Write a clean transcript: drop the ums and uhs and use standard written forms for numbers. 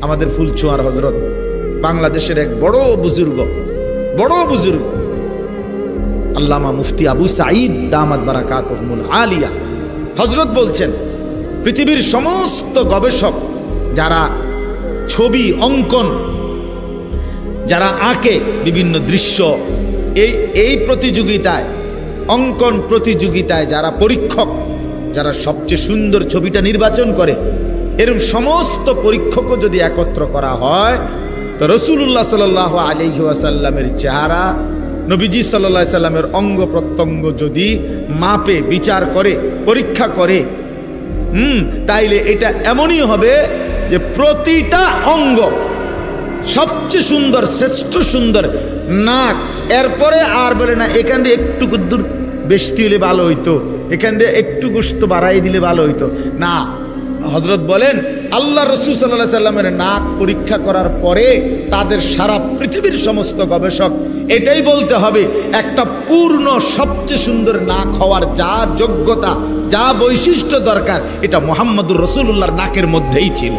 আমাদের ফুলচুয়ার হজরত, বাংলাদেশের এক বড় বুজুর্গ আল্লামা মুফতি আবু সাঈদ দামাত বারাকাতুহুমুল আলিয়া হজরত বলছেন, পৃথিবীর সমস্ত গবেষক যারা ছবি অঙ্কন, যারা আঁকে বিভিন্ন দৃশ্য, এই প্রতিযোগিতায়, অঙ্কন প্রতিযোগিতায় যারা পরীক্ষক, যারা সবচেয়ে সুন্দর ছবিটা নির্বাচন করে, এরকম সমস্ত পরীক্ষকও যদি একত্র করা হয়, তো রাসূলুল্লাহ সাল্লাল্লাহু আলাইহি ওয়াসাল্লামের চেহারা, নবীজি সাল্লাল্লাহু আলাইহি সাল্লামের অঙ্গ প্রত্যঙ্গ যদি মাপে, বিচার করে, পরীক্ষা করে, তাইলে এটা এমনই হবে যে প্রতিটা অঙ্গ সবচেয়ে সুন্দর, শ্রেষ্ঠ সুন্দর। নাক, এরপরে আর বলে না এখান দিয়ে একটু দূর বেশি হলে ভালো হইতো, এখান দিয়ে একটু গোশত বাড়াই দিলে ভালো হইতো না। হযরত বলেন, আল্লাহ রাসূল সাল্লাল্লাহু আলাইহি সাল্লামের নাক পরীক্ষা করার পরে তাদের সারা পৃথিবীর সমস্ত গবেষক এটাই বলতে হবে, একটা পূর্ণ সবচেয়ে সুন্দর নাক হওয়ার যা যোগ্যতা, যা বৈশিষ্ট্য দরকার, এটা মুহাম্মদুর রাসূলুল্লাহর নাকের মধ্যেই ছিল।